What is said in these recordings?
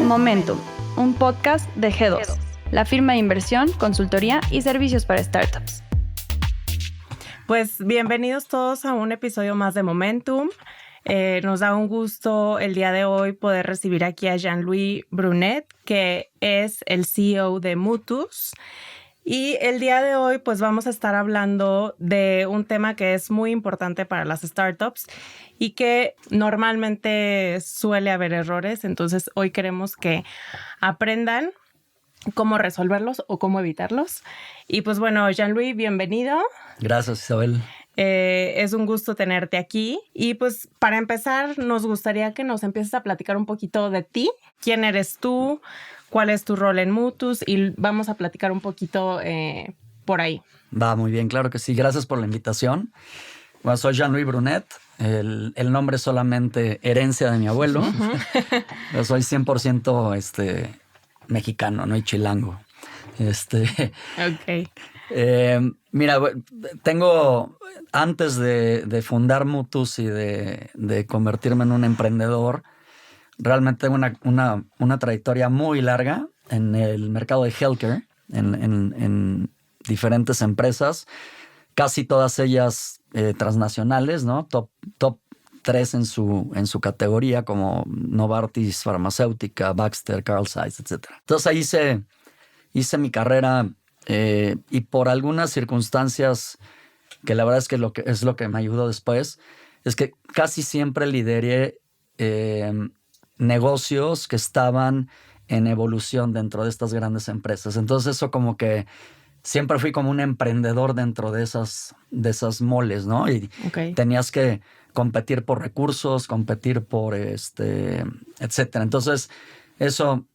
Momentum, un podcast de G2, la firma de inversión, consultoría y servicios para startups. Pues bienvenidos todos a un episodio más de Momentum. Nos da un gusto el día de hoy poder recibir aquí a Jean-Louis Brunet, que es el CEO de Mutus. Y el día de hoy pues vamos a estar hablando de un tema que es muy importante para las startups y que normalmente suele haber errores. Entonces hoy queremos que aprendan cómo resolverlos o cómo evitarlos. Y pues bueno, Jean-Louis, bienvenido. Gracias, Isabel. Es un gusto tenerte aquí. Y pues para empezar, nos gustaría que nos empieces a platicar un poquito de ti. ¿Quién eres tú? ¿Cuál es tu rol en Mutus? Y vamos a platicar un poquito por ahí. Va, muy bien, claro que sí. Gracias por la invitación. Bueno, soy Jean-Louis Brunet. El nombre es solamente herencia de mi abuelo. Yo soy 100% mexicano, no y chilango. Ok. Mira, antes de fundar Mutus y de convertirme en un emprendedor, realmente tengo una trayectoria muy larga en el mercado de healthcare, en diferentes empresas, casi todas ellas transnacionales, ¿no? Top 3 en su categoría, como Novartis Farmacéutica, Baxter, Carl Zeiss, etc. Entonces ahí hice mi carrera y por algunas circunstancias que la verdad es lo que me ayudó después, es que casi siempre lideré negocios que estaban en evolución dentro de estas grandes empresas. Entonces eso como que siempre fui como un emprendedor dentro de esas moles, ¿no? Y tenías que competir por recursos, competir por etcétera. Entonces eso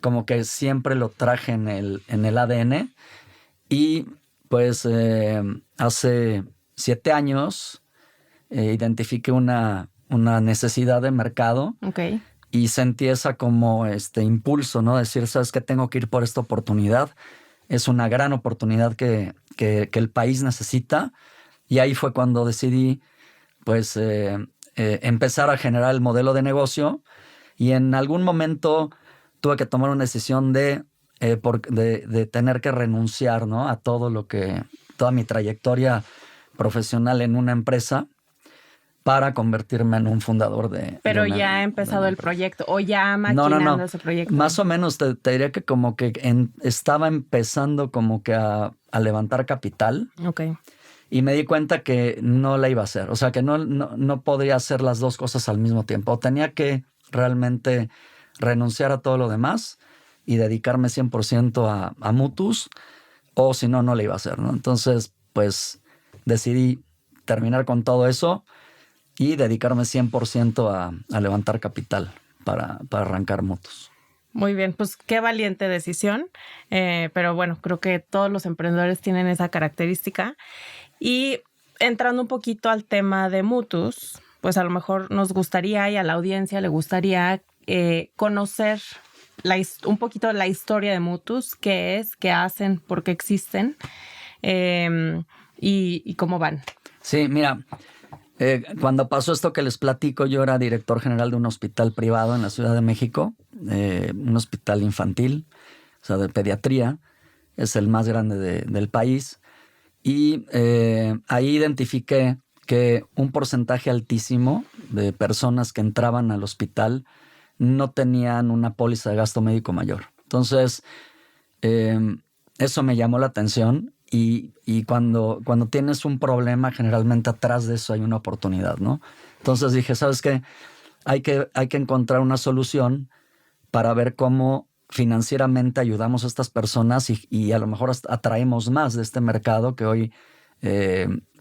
como que siempre lo traje en el ADN. Y pues hace 7 años identifiqué una necesidad de mercado. Okay. Y sentí esa como impulso, ¿no? Decir, ¿sabes qué? Tengo que ir por esta oportunidad. Es una gran oportunidad que el país necesita. Y ahí fue cuando decidí, pues, empezar a generar el modelo de negocio. Y en algún momento tuve que tomar una decisión de tener que renunciar, ¿no? A toda mi trayectoria profesional en una empresa, para convertirme en un fundador de... Pero ya ha empezado el proyecto o ya maquinando ese proyecto. Más o menos te diría que como que estaba empezando como que a levantar capital. Okay. Y me di cuenta que no la iba a hacer. O sea, que no podría hacer las dos cosas al mismo tiempo. Tenía que realmente renunciar a todo lo demás y dedicarme 100% a Mutus, o si no, no la iba a hacer, ¿no? Entonces, pues decidí terminar con todo eso y dedicarme 100% a levantar capital para arrancar Mutus. Muy bien, pues qué valiente decisión, pero bueno, creo que todos los emprendedores tienen esa característica. Y entrando un poquito al tema de Mutus, pues a lo mejor nos gustaría y a la audiencia le gustaría conocer un poquito la historia de Mutus, qué es, qué hacen, por qué existen y cómo van. Sí, mira... cuando pasó esto que les platico, yo era director general de un hospital privado en la Ciudad de México, un hospital infantil, o sea, de pediatría, es el más grande del país. Y ahí identifiqué que un porcentaje altísimo de personas que entraban al hospital no tenían una póliza de gasto médico mayor. Entonces, eso me llamó la atención. Y cuando tienes un problema, generalmente atrás de eso hay una oportunidad, ¿no? Entonces dije, ¿sabes qué? Hay que encontrar una solución para ver cómo financieramente ayudamos a estas personas y a lo mejor atraemos más de este mercado que hoy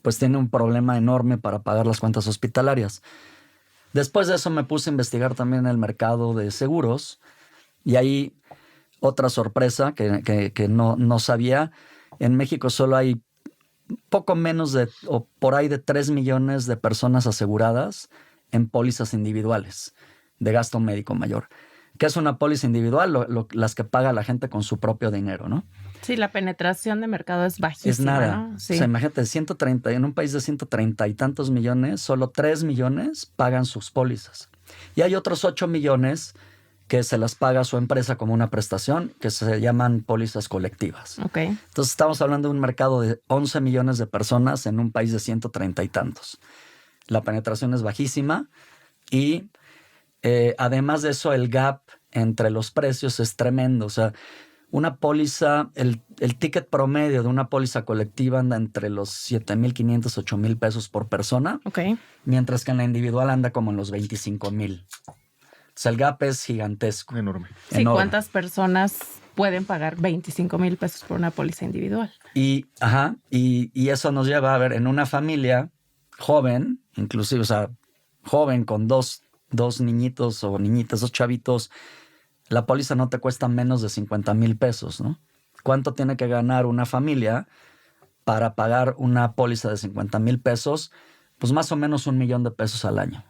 pues tiene un problema enorme para pagar las cuentas hospitalarias. Después de eso me puse a investigar también el mercado de seguros y ahí otra sorpresa que no sabía. En México solo hay poco menos o por ahí de 3 millones de personas aseguradas en pólizas individuales de gasto médico mayor. ¿Qué es una póliza individual? Las que paga la gente con su propio dinero, ¿no? Sí, la penetración de mercado es bajísima. Es nada. ¿No? Sí. O sea, imagínate, en un país de 130 y tantos millones, solo 3 millones pagan sus pólizas. Y hay otros 8 millones que se las paga su empresa como una prestación, que se llaman pólizas colectivas. Okay. Entonces estamos hablando de un mercado de 11 millones de personas en un país de 130 y tantos. La penetración es bajísima y además de eso el gap entre los precios es tremendo. O sea, una póliza, el ticket promedio de una póliza colectiva anda entre los 7,500, 8,000 pesos por persona, Okay. mientras que en la individual anda como en los 25,000. O sea, el gap es gigantesco. Enorme. Sí, Enorme. ¿cuántas personas pueden pagar 25,000 pesos por una póliza individual? Y eso nos lleva a ver, en una familia joven, inclusive, o sea, joven con dos niñitos o niñitas, 2 chavitos, la póliza no te cuesta menos de 50,000 pesos, ¿no? ¿Cuánto tiene que ganar una familia para pagar una póliza de 50,000 pesos? Pues más o menos 1,000,000 de pesos al año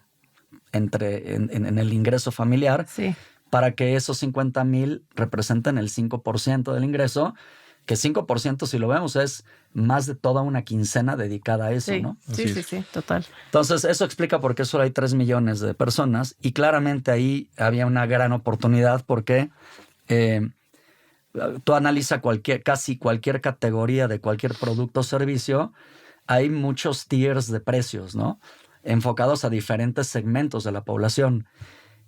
en el ingreso familiar, Sí. para que esos 50,000 representen el 5% del ingreso, que 5%, si lo vemos, es más de toda una quincena dedicada a eso, Sí, ¿no? sí, Así sí, es. sí, total. Entonces, eso explica por qué solo hay 3 millones de personas, y claramente ahí había una gran oportunidad porque tú analizas casi cualquier categoría de cualquier producto o servicio, hay muchos tiers de precios, ¿no? Enfocados a diferentes segmentos de la población.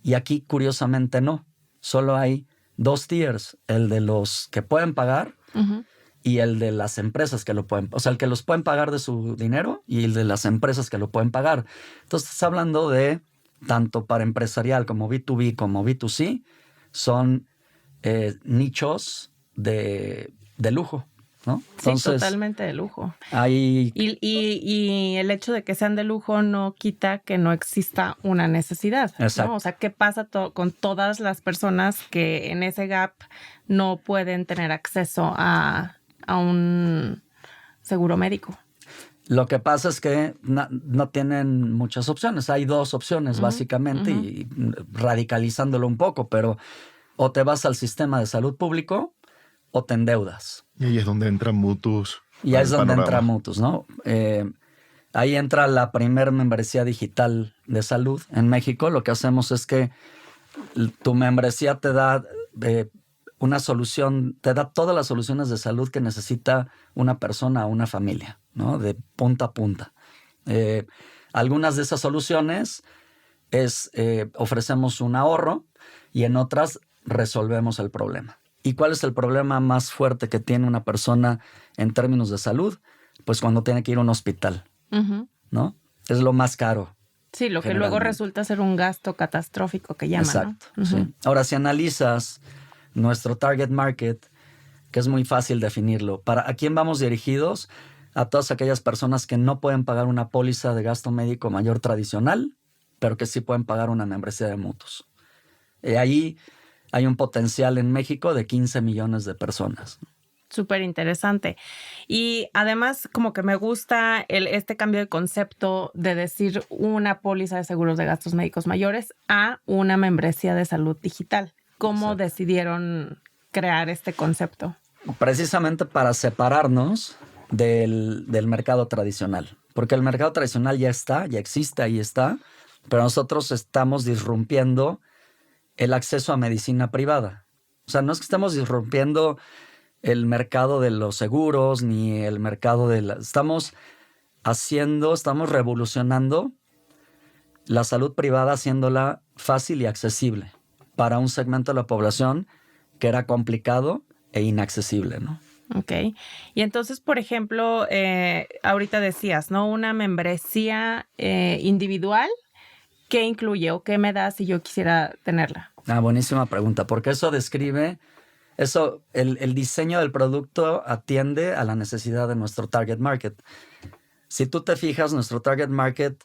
Y aquí, curiosamente, no. Solo hay 2 tiers, el de los que pueden pagar Ujú. y el de las empresas que lo pueden, o sea, el que los pueden pagar de su dinero y el de las empresas que lo pueden pagar. Entonces, estás hablando de tanto para empresarial como B2B como B2C, son nichos de lujo, ¿no? Sí, Entonces, totalmente de lujo. hay Y el hecho de que sean de lujo no quita que no exista una necesidad, Exacto. ¿no? O sea, ¿qué pasa con todas las personas que en ese gap no pueden tener acceso a un seguro médico? Lo que pasa es que no tienen muchas opciones. Hay 2 opciones, básicamente, y radicalizándolo un poco, pero o te vas al sistema de salud público o te endeudas. Y ahí es donde entran mutuos. Y ahí es al donde entra panorama. Mutus, ¿no? Ahí entra la primer membresía digital de salud en México. Lo que hacemos es que tu membresía te da una solución, te da todas las soluciones de salud que necesita una persona o una familia, ¿no? De punta a punta. Algunas de esas soluciones ofrecemos un ahorro y en otras resolvemos el problema. ¿Y cuál es el problema más fuerte que tiene una persona en términos de salud? Pues cuando tiene que ir a un hospital, Ujú. ¿no? Es lo más caro. Sí, lo que luego Generalmente. resulta ser un gasto catastrófico que llaman, Exacto. ¿no? Ujú. Sí. Ahora, si analizas nuestro target market, que es muy fácil definirlo, ¿a quién vamos dirigidos? A todas aquellas personas que no pueden pagar una póliza de gasto médico mayor tradicional, pero que sí pueden pagar una membresía de mutuos. Ahí hay un potencial en México de 15 millones de personas. Súper interesante. Y además, como que me gusta este cambio de concepto de decir una póliza de seguros de gastos médicos mayores a una membresía de salud digital. ¿Cómo Exacto. decidieron crear este concepto? Precisamente para separarnos del mercado tradicional. Porque el mercado tradicional ya existe, ahí está, pero nosotros estamos disrumpiendo el acceso a medicina privada. O sea, no es que estemos disrumpiendo el mercado de los seguros ni el mercado estamos revolucionando la salud privada, haciéndola fácil y accesible para un segmento de la población que era complicado e inaccesible, ¿no? Ok. Y entonces, por ejemplo, ahorita decías, ¿no? Una membresía individual, ¿qué incluye o qué me da si yo quisiera tenerla? Buenísima pregunta, porque eso describe, el diseño del producto atiende a la necesidad de nuestro target market. Si tú te fijas, nuestro target market,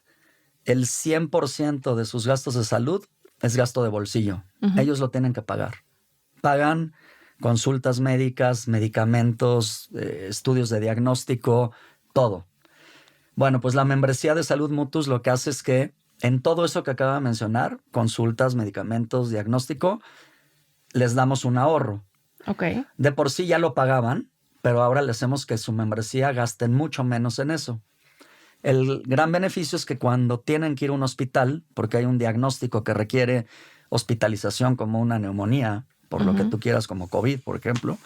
el 100% de sus gastos de salud es gasto de bolsillo. Ujú. Ellos lo tienen que pagar. Pagan consultas médicas, medicamentos, estudios de diagnóstico, todo. Bueno, pues la membresía de Salud Mutus lo que hace es que en todo eso que acabo de mencionar, consultas, medicamentos, diagnóstico, les damos un ahorro. Ok. De por sí ya lo pagaban, pero ahora le hacemos que su membresía gasten mucho menos en eso. El gran beneficio es que cuando tienen que ir a un hospital, porque hay un diagnóstico que requiere hospitalización como una neumonía, por lo que tú quieras, como COVID, por ejemplo,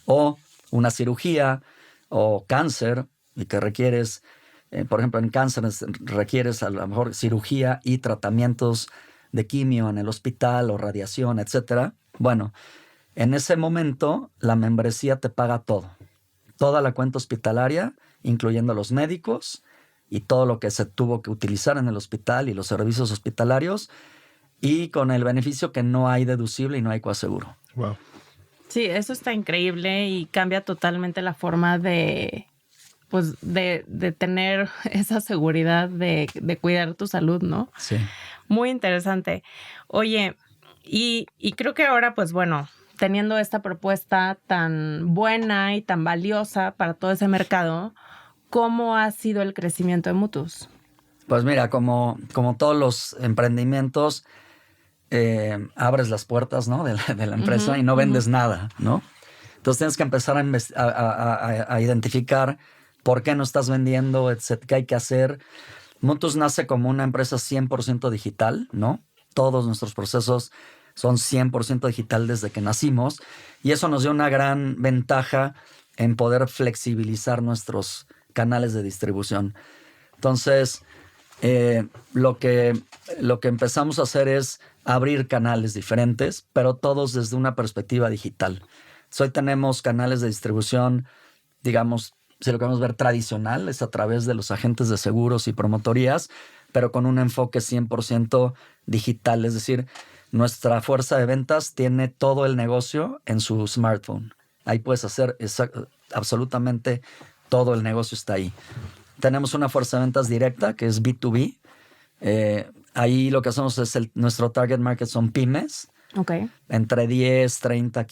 o una cirugía o cáncer, y que requieres, por ejemplo, en cáncer requieres a lo mejor cirugía y tratamientos de quimio en el hospital o radiación, etcétera. Bueno, en ese momento la membresía te paga todo. Toda la cuenta hospitalaria, incluyendo los médicos y todo lo que se tuvo que utilizar en el hospital y los servicios hospitalarios, y con el beneficio que no hay deducible y no hay coaseguro. Wow. Sí, eso está increíble y cambia totalmente la forma de tener esa seguridad de cuidar tu salud, ¿no? Sí. Muy interesante. Oye, y creo que ahora, pues bueno, teniendo esta propuesta tan buena y tan valiosa para todo ese mercado, ¿cómo ha sido el crecimiento de Mutus? Pues mira, como todos los emprendimientos, abres las puertas, ¿no? de la empresa y no vendes nada, ¿no? Entonces tienes que empezar a identificar por qué no estás vendiendo, etcétera, qué hay que hacer. Mutus nace como una empresa 100% digital, ¿no? Todos nuestros procesos son 100% digital desde que nacimos, y eso nos dio una gran ventaja en poder flexibilizar nuestros canales de distribución. Entonces, lo que empezamos a hacer es abrir canales diferentes, pero todos desde una perspectiva digital. Hoy tenemos canales de distribución, digamos, si lo queremos ver tradicional, es a través de los agentes de seguros y promotorías, pero con un enfoque 100% digital. Es decir, nuestra fuerza de ventas tiene todo el negocio en su smartphone. Ahí puedes hacer absolutamente todo el negocio, está ahí. Tenemos una fuerza de ventas directa que es B2B. Ahí lo que hacemos es nuestro target market son pymes. Okay. Entre 10, 30,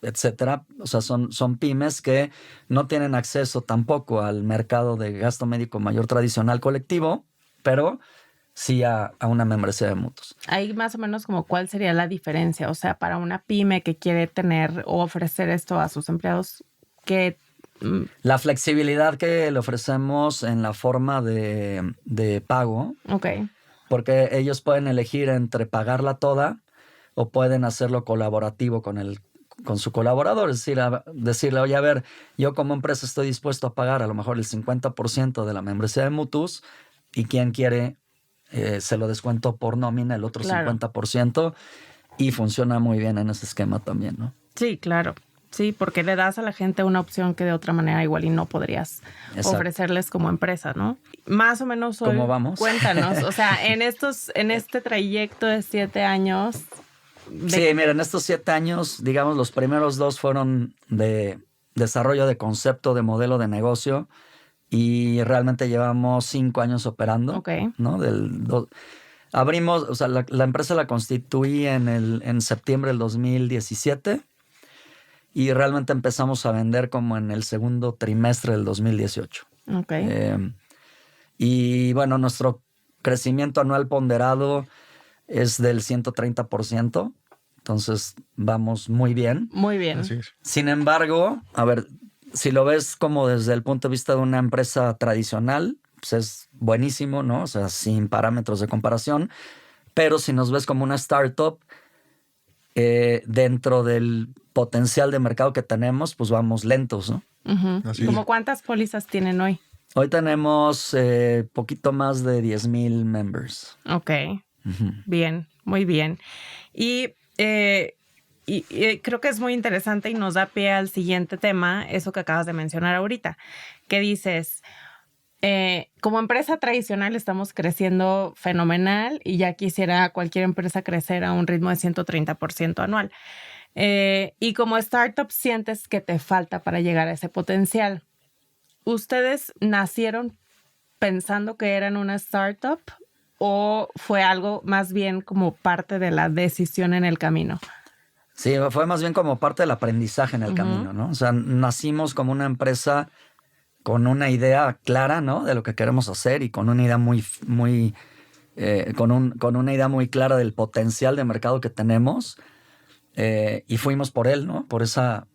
etcétera. O sea, son pymes que no tienen acceso tampoco al mercado de gasto médico mayor tradicional colectivo, pero sí a una membresía de Mutus. Ahí más o menos como cuál sería la diferencia. O sea, para una pyme que quiere tener o ofrecer esto a sus empleados, ¿qué? La flexibilidad que le ofrecemos en la forma de pago. Okay. Porque ellos pueden elegir entre pagarla toda o pueden hacerlo colaborativo con su colaborador. Es decir, decirle, oye, a ver, yo como empresa estoy dispuesto a pagar a lo mejor el 50% de la membresía de Mutus, y quien quiere se lo descuento por nómina, el otro 50%, y funciona muy bien en ese esquema también, ¿no? Sí, claro. Sí, porque le das a la gente una opción que de otra manera igual y no podrías ofrecerles como empresa, ¿no? Más o menos hoy, ¿cómo vamos? Cuéntanos, o sea, en este trayecto de 7 años... Sí, mira, en estos 7 años, digamos, los primeros 2 fueron de desarrollo de concepto, de modelo de negocio, y realmente llevamos 5 años operando, ¿no? Abrimos, o sea, la empresa la constituí en septiembre del 2017, y realmente empezamos a vender como en el segundo trimestre del 2018. Y bueno, nuestro crecimiento anual ponderado es del 130%. Entonces, vamos muy bien. Muy bien. Así es. Sin embargo, a ver, si lo ves como desde el punto de vista de una empresa tradicional, pues es buenísimo, ¿no? O sea, sin parámetros de comparación. Pero si nos ves como una startup, dentro del potencial de mercado que tenemos, pues vamos lentos, ¿no? Así ¿Cómo es. cuántas pólizas tienen hoy? Hoy tenemos poquito más de 10,000 members. Ok. Bien, muy bien. Y creo que es muy interesante y nos da pie al siguiente tema, eso que acabas de mencionar ahorita, que dices, como empresa tradicional estamos creciendo fenomenal y ya quisiera cualquier empresa crecer a un ritmo de 130% anual. Y como startup sientes que te falta para llegar a ese potencial. ¿Ustedes nacieron pensando que eran una startup o fue algo más bien como parte de la decisión en el camino? Sí, fue más bien como parte del aprendizaje en el camino, ¿no? O sea, nacimos como una empresa con una idea clara, ¿no? De lo que queremos hacer y con una idea con una idea muy clara del potencial de mercado que tenemos, y fuimos por él, ¿no? Por esa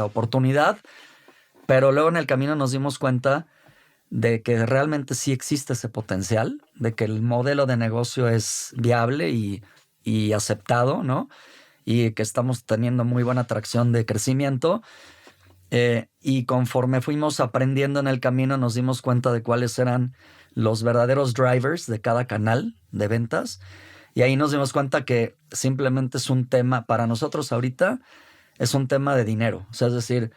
oportunidad. Pero luego en el camino nos dimos cuenta de que realmente sí existe ese potencial, de que el modelo de negocio es viable y y aceptado, ¿no? Y que estamos teniendo muy buena atracción de crecimiento. Y conforme fuimos aprendiendo en el camino, nos dimos cuenta de cuáles eran los verdaderos drivers de cada canal de ventas. Y ahí nos dimos cuenta que simplemente es un tema, para nosotros ahorita, es un tema de dinero. O sea, es decir,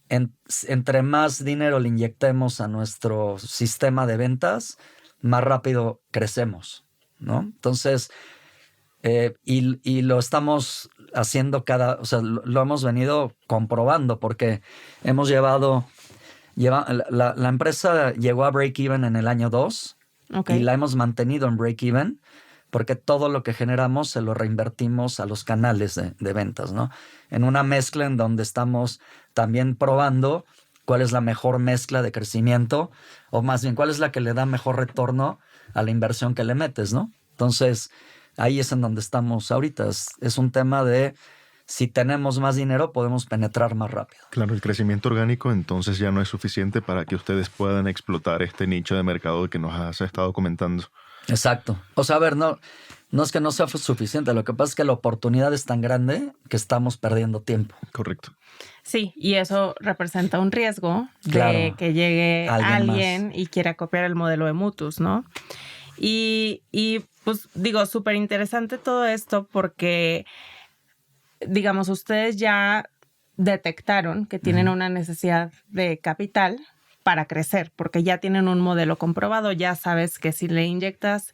entre más dinero le inyectemos a nuestro sistema de ventas, más rápido crecemos, ¿no? Entonces, y lo estamos haciendo o sea, lo hemos venido comprobando porque hemos la empresa llegó a break-even en el año 2 y la hemos mantenido en break-even porque todo lo que generamos se lo reinvertimos a los canales de ventas, ¿no? En una mezcla en donde estamos también probando cuál es la mejor mezcla de crecimiento o más bien cuál es la que le da mejor retorno a la inversión que le metes, ¿no? Entonces, ahí es en donde estamos ahorita. Es un tema de si tenemos más dinero, podemos penetrar más rápido. Claro, el crecimiento orgánico entonces ya no es suficiente para que ustedes puedan explotar este nicho de mercado que nos has estado comentando. Exacto. O sea, a ver, no es que no sea suficiente. Lo que pasa es que la oportunidad es tan grande que estamos perdiendo tiempo. Correcto. Sí, y eso representa un riesgo Claro. de que llegue alguien más y quiera copiar el modelo de Mutus, ¿no? Y pues digo, súper interesante todo esto porque, digamos, ustedes ya detectaron que tienen una necesidad de capital para crecer, porque ya tienen un modelo comprobado, ya sabes que si le inyectas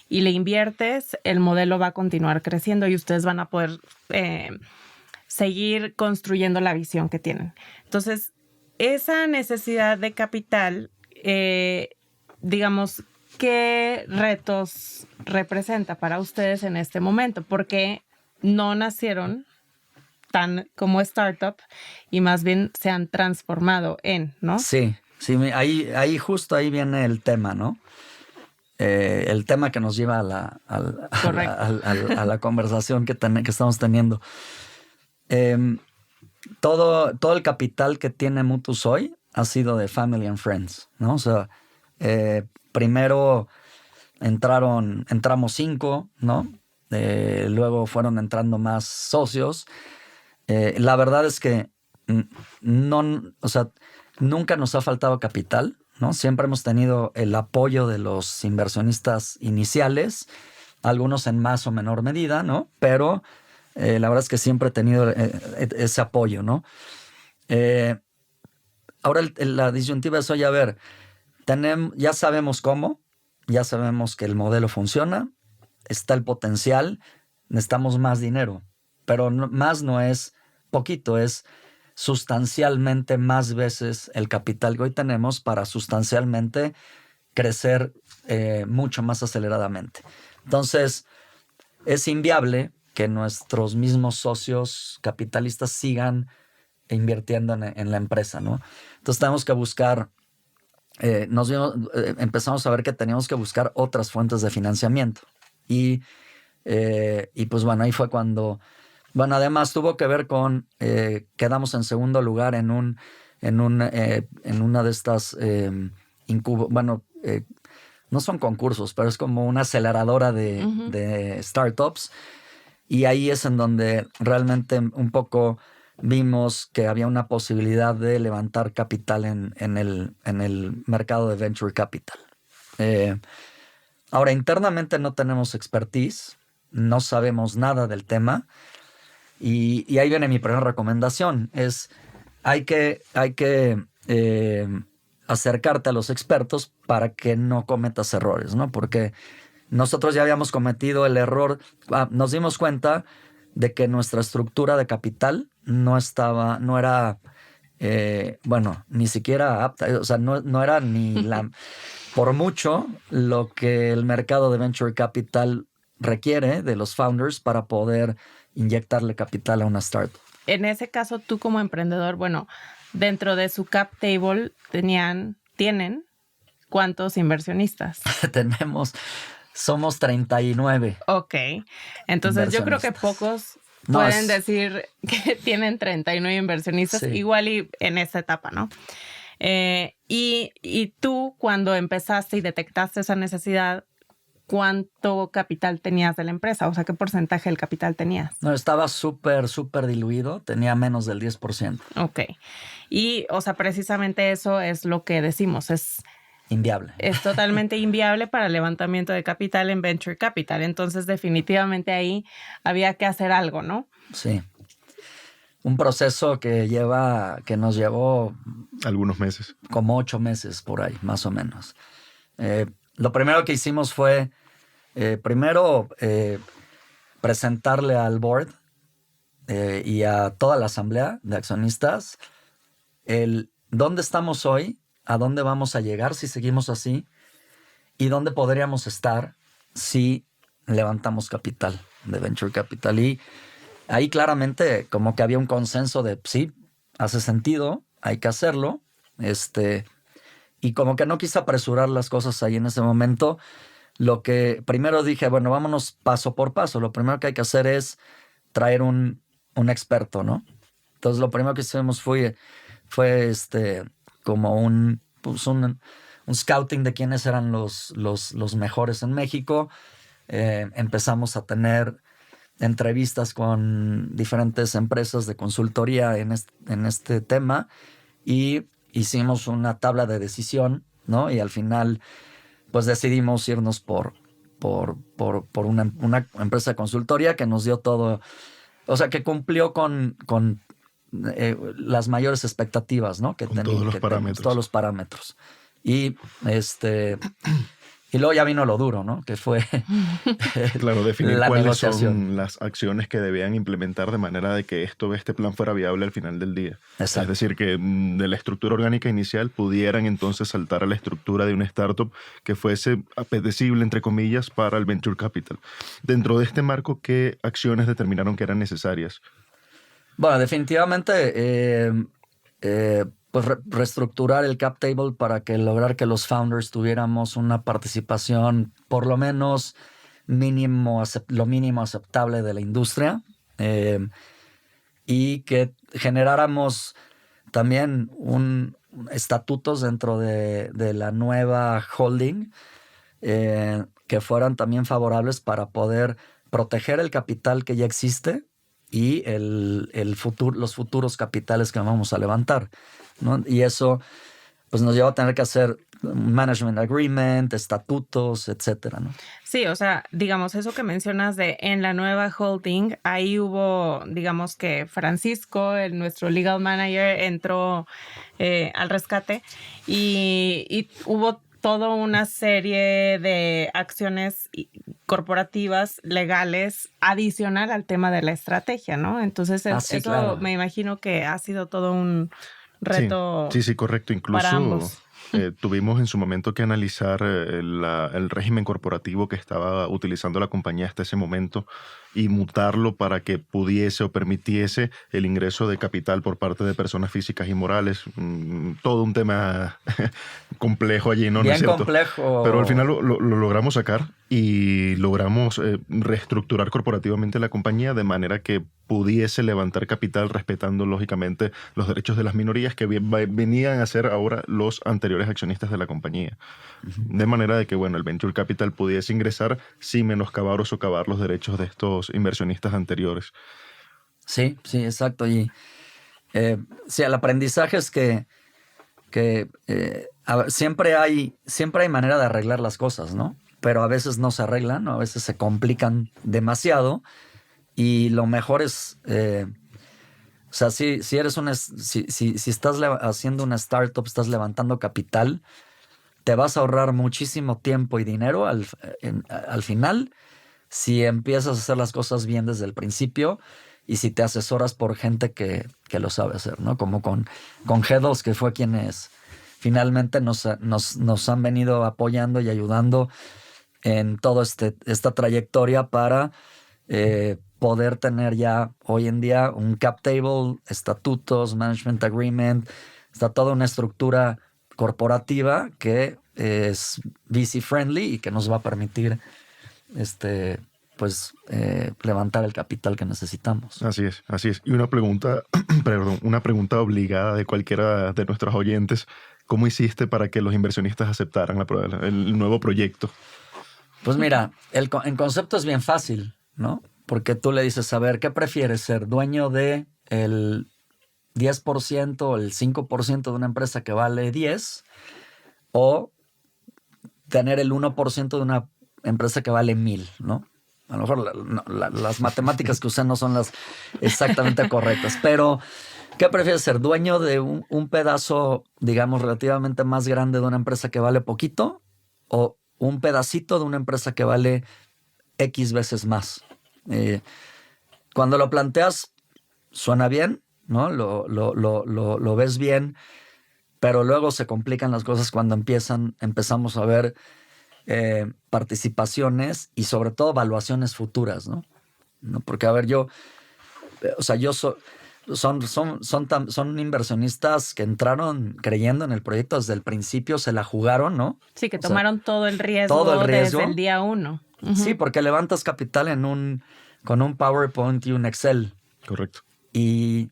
y le inviertes, el modelo va a continuar creciendo y ustedes van a poder seguir construyendo la visión que tienen. Entonces, esa necesidad de capital, digamos, ¿qué retos representa para ustedes en este momento? Porque no nacieron tan como startup y más bien se han transformado en, ¿no? Sí, ahí justo ahí viene el tema, ¿no? El tema que nos lleva a la conversación que estamos teniendo. Todo el capital que tiene Mutus hoy ha sido de family and friends, ¿no? O sea, primero entramos 5, ¿no? Luego fueron entrando más socios. La verdad es que o sea, nunca nos ha faltado capital, ¿no? Siempre hemos tenido el apoyo de los inversionistas iniciales, algunos en más o menor medida, ¿no? Pero la verdad es que siempre he tenido ese apoyo, ¿no? Ahora la disyuntiva es, oye, a ver, ya sabemos cómo, ya sabemos que el modelo funciona, está el potencial, necesitamos más dinero, pero más no es poquito, es sustancialmente más veces el capital que hoy tenemos para sustancialmente crecer mucho más aceleradamente. Entonces, es inviable que nuestros mismos socios capitalistas sigan invirtiendo en la empresa, ¿no? Entonces, tenemos que buscar, empezamos a ver que teníamos que buscar otras fuentes de financiamiento. Y pues bueno, ahí fue cuando... Bueno, además tuvo que ver con quedamos en segundo lugar en una de estas no son concursos, pero es como una aceleradora de startups. Y ahí es en donde realmente un poco vimos que había una posibilidad de levantar capital en el mercado de venture capital. Ahora, internamente no tenemos expertise, no sabemos nada del tema. Y ahí viene mi primera recomendación, es hay que acercarte a los expertos para que no cometas errores, ¿no? Porque nosotros ya habíamos cometido el error, nos dimos cuenta de que nuestra estructura de capital no era, ni siquiera apta, o sea, no era ni por mucho lo que el mercado de venture capital requiere de los founders para poder inyectarle capital a una startup. En ese caso, tú como emprendedor, bueno, dentro de su cap table tienen ¿cuántos inversionistas? Somos 39. Ok, entonces yo creo que pocos pueden decir que tienen 39 inversionistas, sí. Igual y en esta etapa, ¿no? Y tú cuando empezaste y detectaste esa necesidad, ¿cuánto capital tenías de la empresa? O sea, ¿qué porcentaje del capital tenías? No, estaba súper diluido, tenía menos del 10%. Ok. Y, o sea, precisamente eso es lo que decimos, Inviable. es totalmente inviable para el levantamiento de capital en Venture Capital. Entonces, definitivamente ahí había que hacer algo, ¿no? Sí. Un proceso que nos llevó Algunos meses. como 8 meses por ahí, más o menos. Lo primero que hicimos fue, presentarle al board y a toda la asamblea de accionistas dónde estamos hoy, a dónde vamos a llegar si seguimos así y dónde podríamos estar si levantamos capital de Venture Capital. Y ahí claramente como que había un consenso de sí, hace sentido, hay que hacerlo. Y como que no quise apresurar las cosas ahí en ese momento. Lo que primero dije, bueno, vámonos paso por paso. Lo primero que hay que hacer es traer un experto, ¿no? Entonces lo primero que hicimos fue como un scouting de quiénes eran los mejores en México. Empezamos a tener entrevistas con diferentes empresas de consultoría en este tema y hicimos una tabla de decisión, ¿no? Y al final, pues decidimos irnos por una empresa de consultoría que nos dio todo, o sea, que cumplió con las mayores expectativas, ¿no? Que con todos los parámetros. Y y luego ya vino lo duro, ¿no? Que fue claro, definir la cuáles negociación. son las acciones que debían implementar de manera de que este plan fuera viable al final del día. Exacto. Es decir, que de la estructura orgánica inicial pudieran entonces saltar a la estructura de una startup que fuese apetecible, entre comillas, para el Venture Capital. Dentro de este marco, ¿qué acciones determinaron que eran necesarias? Bueno, definitivamente pues reestructurar el cap table para lograr que los founders tuviéramos una participación por lo menos lo mínimo aceptable de la industria, y que generáramos también estatutos dentro de la nueva holding que fueran también favorables para poder proteger el capital que ya existe y los futuros capitales que vamos a levantar, ¿no? Y eso pues nos lleva a tener que hacer un management agreement, estatutos, etcétera, ¿no? Sí, o sea, digamos, eso que mencionas en la nueva holding, ahí hubo, digamos que Francisco, nuestro legal manager, entró al rescate y hubo toda una serie de acciones corporativas, legales, adicional al tema de la estrategia, ¿no? Entonces, sí, eso claro. me imagino que ha sido todo un reto. Sí, correcto. Incluso para ambos. tuvimos en su momento que analizar el régimen corporativo que estaba utilizando la compañía hasta ese momento y mutarlo para que pudiese o permitiese el ingreso de capital por parte de personas físicas y morales. Todo un tema complejo allí, ¿no? Bien ¿No es cierto? complejo. Pero al final lo logramos sacar y logramos reestructurar corporativamente la compañía de manera que pudiese levantar capital respetando lógicamente los derechos de las minorías que venían a ser ahora los anteriores accionistas de la compañía. De manera de que, bueno, el Venture Capital pudiese ingresar sin menoscabar o socavar los derechos de estos inversionistas anteriores. Sí, exacto. Y sí, el aprendizaje es que siempre hay manera de arreglar las cosas, ¿no? Pero a veces no se arreglan, ¿no? A veces se complican demasiado y lo mejor es, o sea, si estás haciendo una startup, estás levantando capital, te vas a ahorrar muchísimo tiempo y dinero al final si empiezas a hacer las cosas bien desde el principio y si te asesoras por gente que lo sabe hacer, ¿no? Como con G2, que fue quienes finalmente nos han venido apoyando y ayudando en toda esta trayectoria para poder tener ya hoy en día un cap table, estatutos, management agreement, está toda una estructura corporativa que es VC friendly y que nos va a permitir levantar el capital que necesitamos. Así es. Y una pregunta, una pregunta obligada de cualquiera de nuestros oyentes: ¿cómo hiciste para que los inversionistas aceptaran el nuevo proyecto? Pues mira, en concepto es bien fácil, ¿no? Porque tú le dices, a ver, ¿qué prefieres ser? ¿Dueño de el 10% o el 5% de una empresa que vale 10 o tener el 1% de una empresa que vale 1000, ¿no? A lo mejor las matemáticas que usan no son las exactamente correctas, pero ¿qué prefieres ser? ¿Dueño de un pedazo, digamos, relativamente más grande de una empresa que vale poquito o un pedacito de una empresa que vale X veces más? Cuando lo planteas, suena bien, ¿no? Lo ves bien, pero luego se complican las cosas cuando empezamos a ver participaciones y sobre todo evaluaciones futuras, ¿no? Porque, a ver, son inversionistas que entraron creyendo en el proyecto desde el principio, se la jugaron, ¿no? Sí, que tomaron todo el riesgo desde el día 1. Uh-huh. Sí, porque levantas capital con un PowerPoint y un Excel. Correcto. Y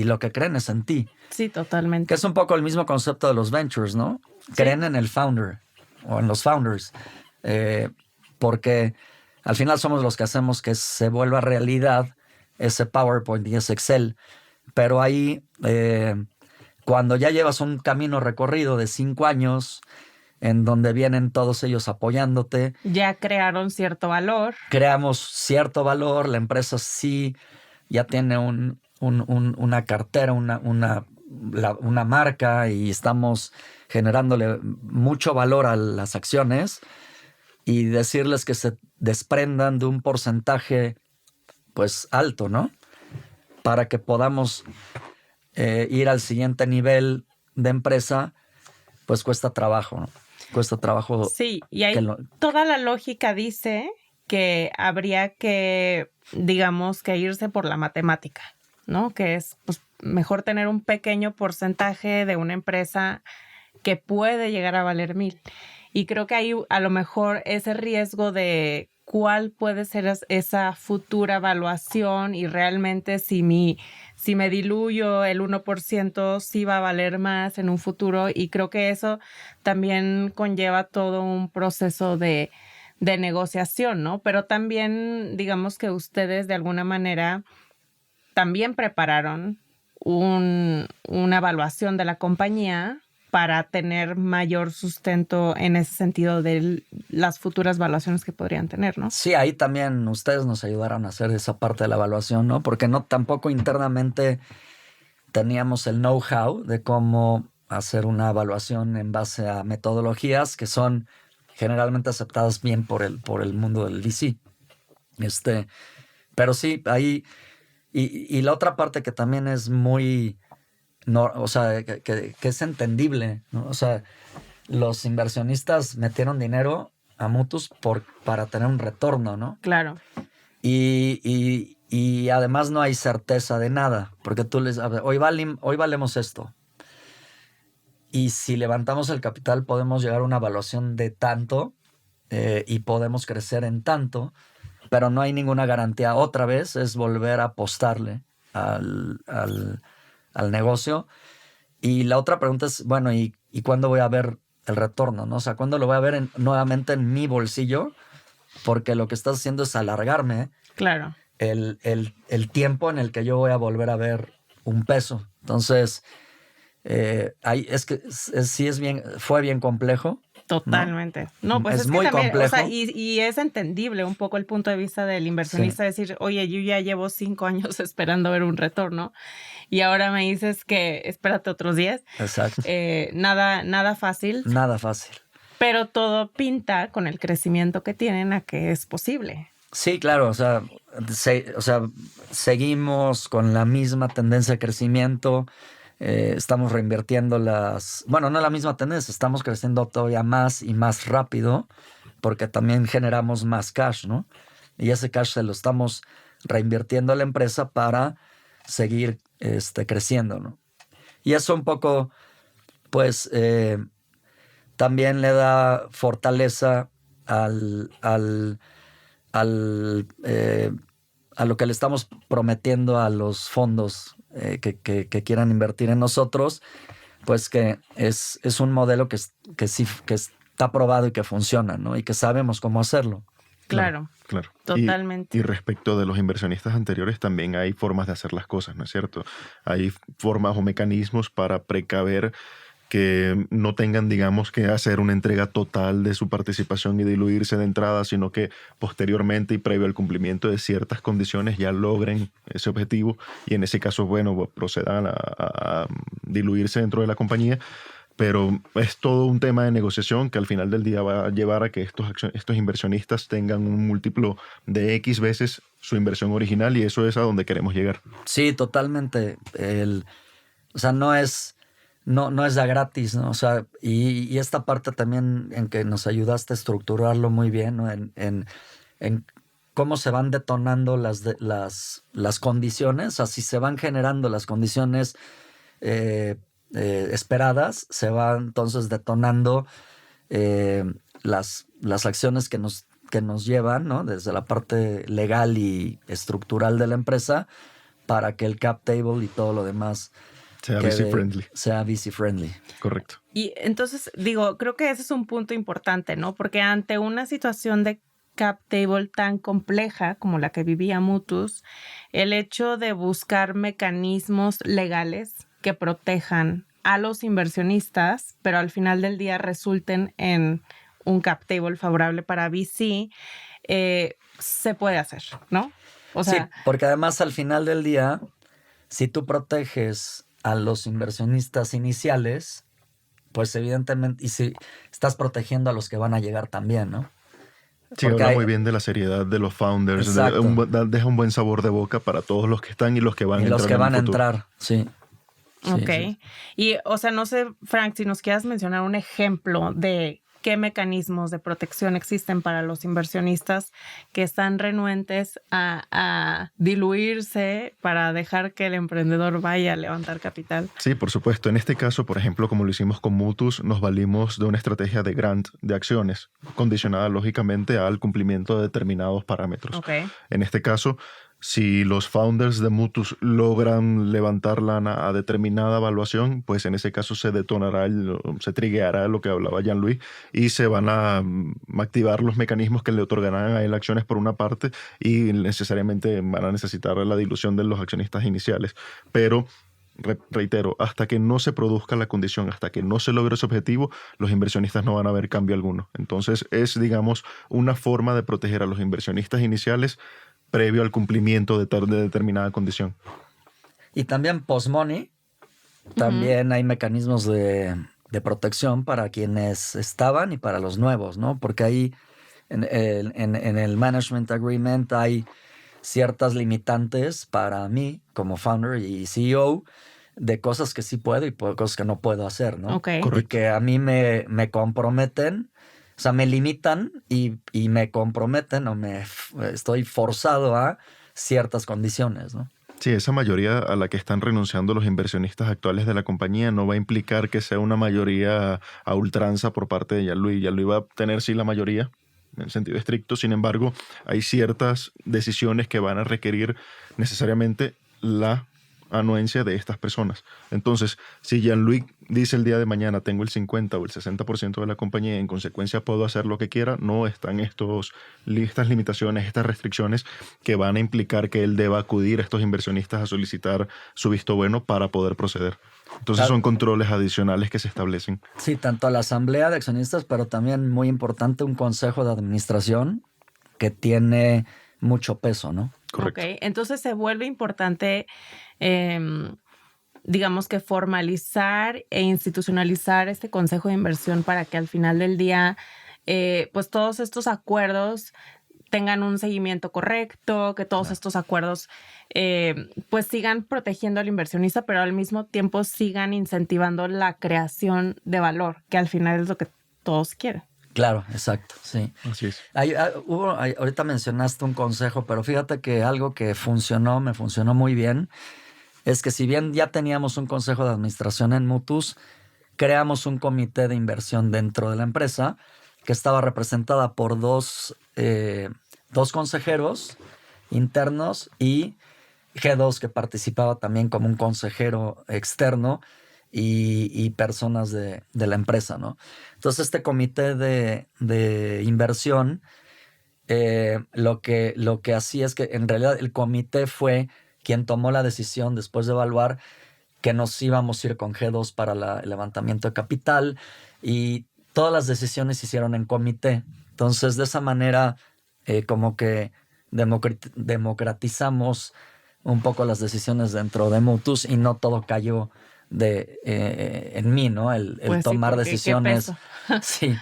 lo que creen es en ti. Sí, totalmente. Que es un poco el mismo concepto de los ventures, ¿no? Sí. Creen en el founder o en los founders. Porque al final somos los que hacemos que se vuelva realidad ese PowerPoint y ese Excel. Pero ahí, cuando ya llevas un camino recorrido de 5 años, en donde vienen todos ellos apoyándote. Ya crearon cierto valor. Creamos cierto valor, la empresa sí ya tiene una cartera, una marca y estamos generándole mucho valor a las acciones y decirles que se desprendan de un porcentaje pues alto, ¿no? Para que podamos ir al siguiente nivel de empresa, pues cuesta trabajo, ¿no? Cuesta trabajo. Sí, y ahí toda la lógica dice que habría que, digamos, que irse por la matemática, ¿no? Que es pues, mejor tener un pequeño porcentaje de una empresa que puede llegar a valer 1000. Y creo que ahí a lo mejor ese riesgo de cuál puede ser esa futura evaluación y realmente si me diluyo el 1% sí va a valer más en un futuro, y creo que eso también conlleva todo un proceso de negociación, ¿no? Pero también digamos que ustedes de alguna manera también prepararon una evaluación de la compañía para tener mayor sustento en ese sentido de las futuras evaluaciones que podrían tener, ¿no? Sí, ahí también ustedes nos ayudaron a hacer esa parte de la evaluación, ¿no? Porque tampoco internamente teníamos el know-how de cómo hacer una evaluación en base a metodologías que son generalmente aceptadas bien por el mundo del VC. Pero sí, ahí... Y la otra parte que también es muy... No, o sea, que es entendible, ¿no? O sea, los inversionistas metieron dinero a Mutus para tener un retorno, ¿no? Claro. Y además no hay certeza de nada, porque tú les... A ver, hoy valemos esto. Y si levantamos el capital podemos llegar a una evaluación de tanto y podemos crecer en tanto, pero no hay ninguna garantía. Otra vez es volver a apostarle al negocio. Y la otra pregunta es, bueno, ¿y cuándo voy a ver el retorno, ¿no? O sea, ¿cuándo lo voy a ver nuevamente en mi bolsillo? Porque lo que estás haciendo es alargarme claro. el tiempo en el que yo voy a volver a ver un peso. Entonces, ahí es que sí fue bien complejo. Totalmente. No, pues es muy que también, complejo. O sea, y es entendible un poco el punto de vista del inversionista, sí. Decir, oye, yo ya llevo 5 años esperando ver un retorno y ahora me dices que espérate otros 10. Exacto. Nada fácil. Nada fácil. Pero todo pinta con el crecimiento que tienen a que es posible. Sí, claro. O sea, seguimos con la misma tendencia de crecimiento. Estamos reinvirtiendo no la misma tendencia, estamos creciendo todavía más y más rápido porque también generamos más cash, ¿no? Y ese cash se lo estamos reinvirtiendo a la empresa para seguir creciendo, ¿no? Y eso un poco, pues, también le da fortaleza a lo que le estamos prometiendo a los fondos que quieran invertir en nosotros, pues que es un modelo que está está probado y que funciona, ¿no? Y que sabemos cómo hacerlo. Claro. Totalmente. Y respecto de los inversionistas anteriores, también hay formas de hacer las cosas, ¿no es cierto? Hay formas o mecanismos para precaver que no tengan, digamos, que hacer una entrega total de su participación y diluirse de entrada, sino que posteriormente y previo al cumplimiento de ciertas condiciones ya logren ese objetivo y en ese caso, bueno, procedan a diluirse dentro de la compañía. Pero es todo un tema de negociación que al final del día va a llevar a que estos inversionistas tengan un múltiplo de X veces su inversión original y eso es a donde queremos llegar. Sí, totalmente. O sea, no es de gratis, ¿no? O sea, y esta parte también en que nos ayudaste a estructurarlo muy bien, ¿no? En cómo se van detonando las condiciones, o sea, si se van generando las condiciones esperadas, se van entonces detonando las acciones que nos llevan, ¿no? Desde la parte legal y estructural de la empresa para que el cap table y todo lo demás sea VC-friendly. Sea VC-friendly. Correcto. Y entonces, creo que ese es un punto importante, ¿no? Porque ante una situación de cap table tan compleja como la que vivía Mutus, el hecho de buscar mecanismos legales que protejan a los inversionistas, pero al final del día resulten en un cap table favorable para VC, se puede hacer, ¿no? O sea, sí, porque además al final del día, si tú proteges a los inversionistas iniciales, pues evidentemente, y si estás protegiendo a los que van a llegar también, ¿no? Sí, habla muy bien de la seriedad de los founders, deja un buen sabor de boca para todos los que están y los que van a entrar. Y los que van a entrar, sí. Ok. Sí. Y, o sea, no sé, Frank, si nos quieras mencionar un ejemplo de qué mecanismos de protección existen para los inversionistas que están renuentes a diluirse para dejar que el emprendedor vaya a levantar capital. Sí, por supuesto. En este caso, por ejemplo, como lo hicimos con Mutus, nos valimos de una estrategia de grant de acciones, condicionada lógicamente al cumplimiento de determinados parámetros. Okay. En este caso, si los founders de Mutus logran levantar lana a determinada evaluación, pues en ese caso se detonará, se triggeará lo que hablaba Jean-Louis y se van a activar los mecanismos que le otorgarán a él acciones por una parte y necesariamente van a necesitar la dilución de los accionistas iniciales. Pero reitero, hasta que no se produzca la condición, hasta que no se logre ese objetivo, los inversionistas no van a ver cambio alguno. Entonces es, digamos, una forma de proteger a los inversionistas iniciales previo al cumplimiento de determinada condición. Y también post-money, también hay mecanismos de protección para quienes estaban y para los nuevos, ¿no? Porque ahí en el Management Agreement hay ciertas limitantes para mí como founder y CEO de cosas que sí puedo y cosas que no puedo hacer, ¿no? Okay. Y que a mí me comprometen. O sea, me limitan y me comprometen o estoy forzado a ciertas condiciones, ¿no? Sí, esa mayoría a la que están renunciando los inversionistas actuales de la compañía no va a implicar que sea una mayoría a ultranza por parte de Jean-Louis. Jean-Louis va a tener sí la mayoría en sentido estricto, sin embargo, hay ciertas decisiones que van a requerir necesariamente la anuencia de estas personas. Entonces, si Jean-Louis dice el día de mañana tengo el 50 o el 60% de la compañía y en consecuencia puedo hacer lo que quiera, no están estas limitaciones, estas restricciones que van a implicar que él deba acudir a estos inversionistas a solicitar su visto bueno para poder proceder. Entonces son controles adicionales que se establecen. Sí, tanto a la asamblea de accionistas, pero también muy importante un consejo de administración que tiene mucho peso, ¿no? Correcto. Ok, entonces se vuelve importante, digamos que formalizar e institucionalizar este consejo de inversión para que al final del día, pues todos estos acuerdos tengan un seguimiento correcto, que todos estos acuerdos pues sigan protegiendo al inversionista, pero al mismo tiempo sigan incentivando la creación de valor, que al final es lo que todos quieren. Claro, exacto, sí. Así es. Ahorita mencionaste un consejo, pero fíjate que algo que me funcionó muy bien, es que si bien ya teníamos un consejo de administración en Mutus, creamos un comité de inversión dentro de la empresa que estaba representada por dos consejeros internos y G2 que participaba también como un consejero externo y personas de la empresa, ¿no? Entonces, este comité de inversión, lo que hacía es que en realidad el comité fue quien tomó la decisión después de evaluar que nos íbamos a ir con G2 para el levantamiento de capital, y todas las decisiones se hicieron en comité. Entonces, de esa manera, como que democratizamos un poco las decisiones dentro de Mutus y no todo cayó en mí, ¿no? El Pues tomar sí, porque decisiones. qué peso.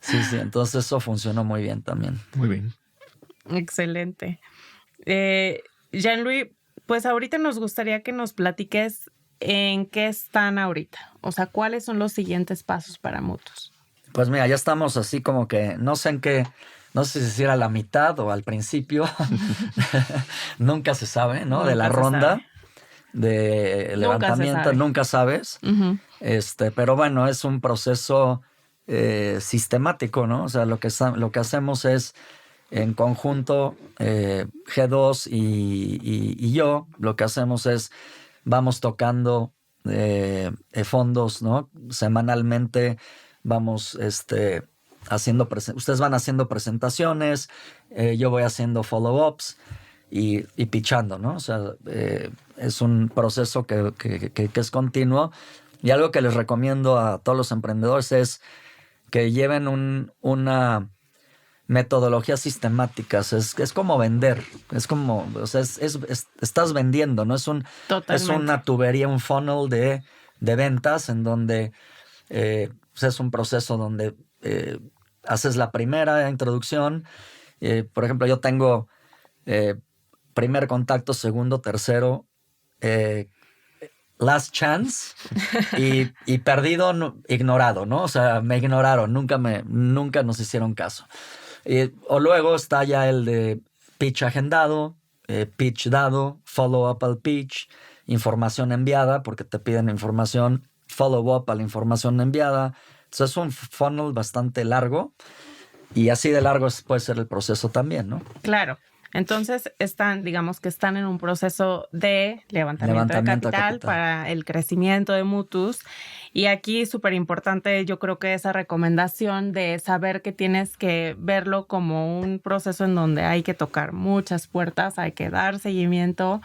Sí. Entonces, eso funcionó muy bien también. Muy bien. Excelente. Jean-Louis, pues ahorita nos gustaría que nos platiques en qué están ahorita. O sea, ¿cuáles son los siguientes pasos para Mutus? Pues mira, ya estamos así como que no sé si decir a la mitad o al principio. Nunca se sabe, ¿no? Nunca de la se ronda sabe. de levantamiento, sabe. nunca sabes. Uh-huh. Pero bueno, es un proceso sistemático, ¿no? O sea, lo que hacemos es en conjunto, G2 y yo, lo que hacemos es vamos tocando fondos, ¿no? Semanalmente vamos haciendo ustedes van haciendo presentaciones, yo voy haciendo follow-ups y pitchando, ¿no? O sea, es un proceso que es continuo, y algo que les recomiendo a todos los emprendedores es que lleven una metodología sistemática. Es como vender, es como, o sea, estás vendiendo, ¿no? Es una tubería, un funnel de ventas en donde es un proceso donde haces la primera introducción. Por ejemplo, yo tengo primer contacto, segundo, tercero, last chance y perdido, ignorado, ¿no? O sea, me ignoraron, nunca nos hicieron caso. O luego está ya el de pitch agendado, pitch dado, follow-up al pitch, información enviada, porque te piden información, follow-up a la información enviada. Entonces es un funnel bastante largo, y así de largo puede ser el proceso también, ¿no? Claro. Entonces digamos que están en un proceso de levantamiento de capital para el crecimiento de Mutus. Y aquí súper importante, yo creo que esa recomendación de saber que tienes que verlo como un proceso en donde hay que tocar muchas puertas, hay que dar seguimiento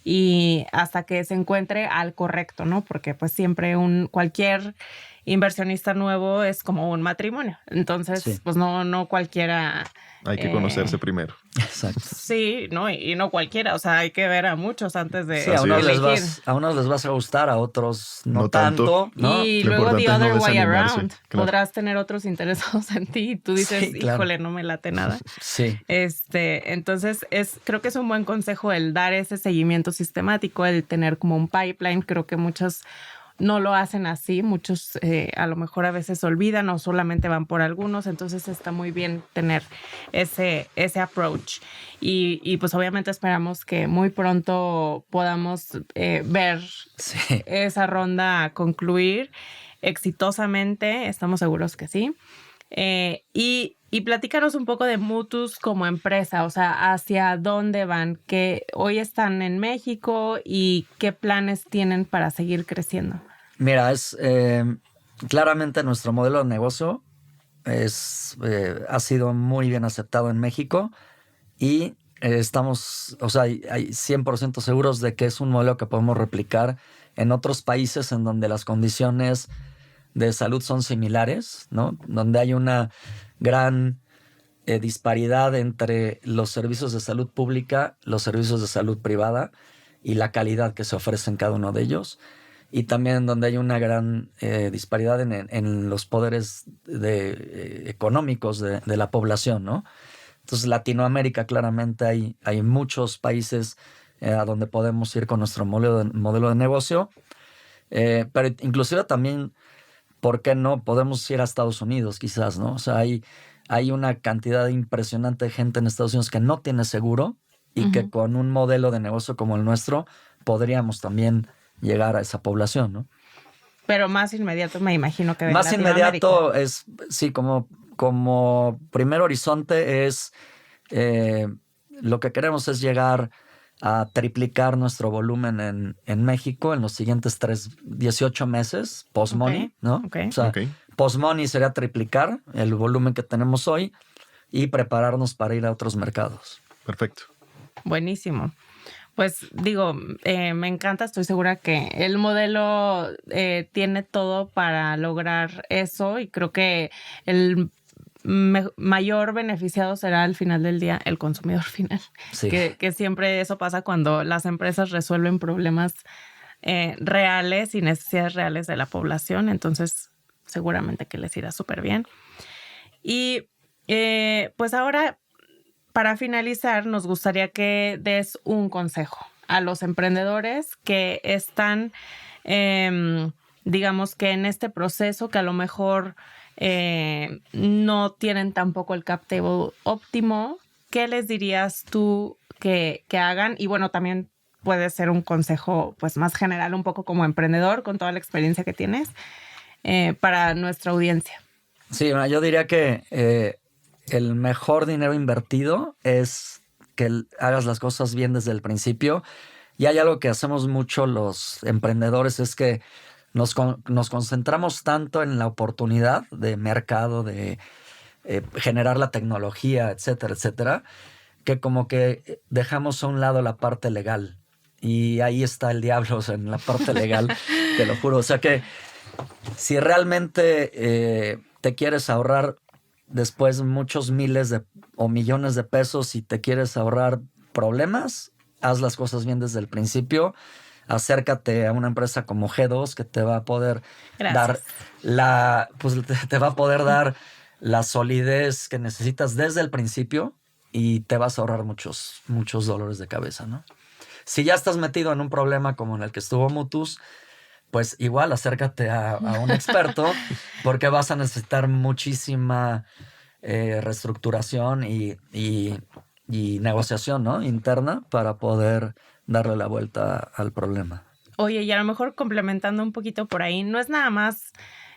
y hasta que se encuentre al correcto, ¿no? Porque pues siempre cualquier inversionista nuevo es como un matrimonio. Entonces, sí, pues no cualquiera... Hay que conocerse primero. Exacto. Sí, no, y no cualquiera. O sea, hay que ver a muchos antes de a unos les vas a gustar, a otros no tanto. ¿no? Y luego the other way around. Claro. Podrás tener otros interesados en ti y tú dices, sí, claro, híjole, no me late nada. Sí. Entonces, creo que es un buen consejo el dar ese seguimiento sistemático, el tener como un pipeline. Creo que muchos no lo hacen así, muchos a lo mejor a veces olvidan o solamente van por algunos, entonces está muy bien tener ese approach. Y pues obviamente esperamos que muy pronto podamos ver esa ronda concluir exitosamente, estamos seguros que sí. Y platícanos un poco de Mutus como empresa, o sea, hacia dónde van, que hoy están en México y qué planes tienen para seguir creciendo. Mira, claramente nuestro modelo de negocio ha sido muy bien aceptado en México, y estamos, o sea, hay 100% seguros de que es un modelo que podemos replicar en otros países en donde las condiciones de salud son similares, ¿no? Donde hay una gran disparidad entre los servicios de salud pública, los servicios de salud privada y la calidad que se ofrece en cada uno de ellos. Y también donde hay una gran disparidad en los poderes económicos de la población, ¿no? Entonces, Latinoamérica, claramente hay muchos países a donde podemos ir con nuestro modelo de negocio. Pero inclusive también, ¿por qué no? Podemos ir a Estados Unidos, quizás, ¿no? O sea, hay una cantidad impresionante de gente en Estados Unidos que no tiene seguro y que con un modelo de negocio como el nuestro podríamos también llegar a esa población, ¿no? Pero más inmediato me imagino que... Más inmediato es, sí, como primer horizonte es, lo que queremos es llegar a triplicar nuestro volumen en México en los siguientes 18 meses, post-money, ¿no? Okay. O sea, post-money sería triplicar el volumen que tenemos hoy y prepararnos para ir a otros mercados. Perfecto. Buenísimo. Pues digo, me encanta, estoy segura que el modelo tiene todo para lograr eso y creo que el mayor beneficiado será al final del día el consumidor final. Sí. Que siempre eso pasa cuando las empresas resuelven problemas reales y necesidades reales de la población. Entonces, seguramente que les irá súper bien. Y pues ahora, para finalizar, nos gustaría que des un consejo a los emprendedores que están, digamos que en este proceso que a lo mejor no tienen tampoco el cap table óptimo. ¿Qué les dirías tú que hagan? Y bueno, también puede ser un consejo pues más general, un poco como emprendedor, con toda la experiencia que tienes, para nuestra audiencia. Sí, yo diría que el mejor dinero invertido es que hagas las cosas bien desde el principio. Y hay algo que hacemos mucho los emprendedores, es que nos concentramos tanto en la oportunidad de mercado, de generar la tecnología, etcétera, que como que dejamos a un lado la parte legal. Y ahí está el diablo, o sea, en la parte legal, te lo juro. O sea que si realmente te quieres ahorrar después muchos miles o millones de pesos y te quieres ahorrar problemas, haz las cosas bien desde el principio. Acércate a una empresa como G2 que te va a poder dar te va a poder dar la solidez que necesitas desde el principio y te vas a ahorrar muchos dolores de cabeza, ¿no? Si ya estás metido en un problema como en el que estuvo Mutus, pues igual acércate a un experto porque vas a necesitar muchísima reestructuración y negociación, ¿no? Interna para poder darle la vuelta al problema. Oye, y a lo mejor complementando un poquito por ahí, no es nada más,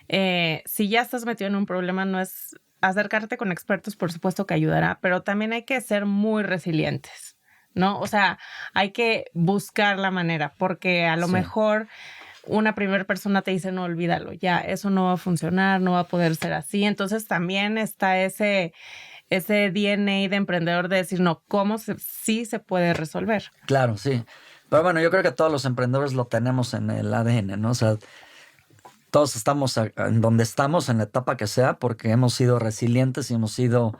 si ya estás metido en un problema, no es acercarte con expertos, por supuesto que ayudará, pero también hay que ser muy resilientes, ¿no? O sea, hay que buscar la manera, porque a lo mejor una primera persona te dice, no, olvídalo, ya, eso no va a funcionar, no va a poder ser así. Entonces también está ese DNA de emprendedor de decir, no, sí se puede resolver. Claro, sí. Pero bueno, yo creo que todos los emprendedores lo tenemos en el ADN, ¿no? O sea, todos estamos en donde estamos, en la etapa que sea, porque hemos sido resilientes y hemos sido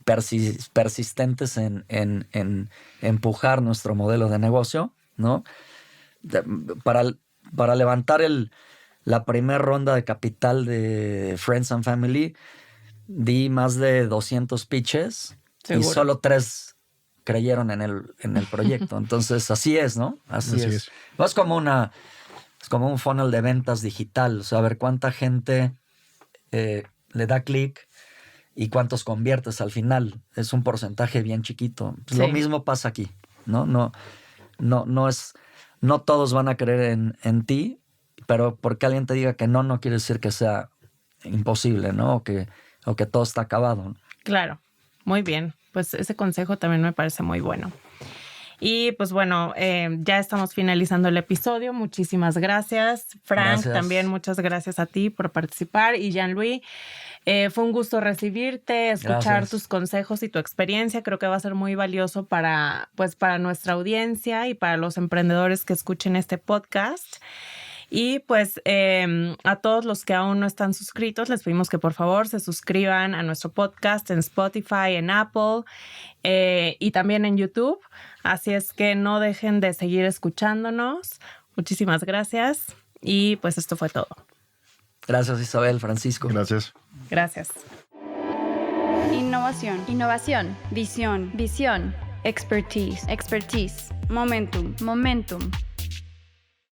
persistentes en empujar nuestro modelo de negocio, ¿no? Para levantar la primera ronda de capital de Friends and Family, di más de 200 pitches. ¿Seguro? Y solo 3 creyeron en el proyecto. Entonces, así es, ¿no? Así es. Es como un funnel de ventas digital. O sea, a ver cuánta gente le da clic y cuántos conviertes al final. Es un porcentaje bien chiquito. Pues lo mismo pasa aquí, ¿no? No todos van a creer en ti, pero porque alguien te diga que no quiere decir que sea imposible, ¿no? O que todo está acabado. Claro, muy bien. Pues ese consejo también me parece muy bueno. Y pues bueno, ya estamos finalizando el episodio. Muchísimas gracias. Frank, también muchas gracias a ti por participar. Y Jean-Louis, fue un gusto recibirte, escuchar tus consejos y tu experiencia. Creo que va a ser muy valioso para nuestra audiencia y para los emprendedores que escuchen este podcast. Y pues a todos los que aún no están suscritos, les pedimos que por favor se suscriban a nuestro podcast en Spotify, en Apple y también en YouTube. Así es que no dejen de seguir escuchándonos. Muchísimas gracias. Y pues esto fue todo. Gracias, Isabel, Francisco. Gracias. Gracias. Innovación. Visión. Expertise. Momentum.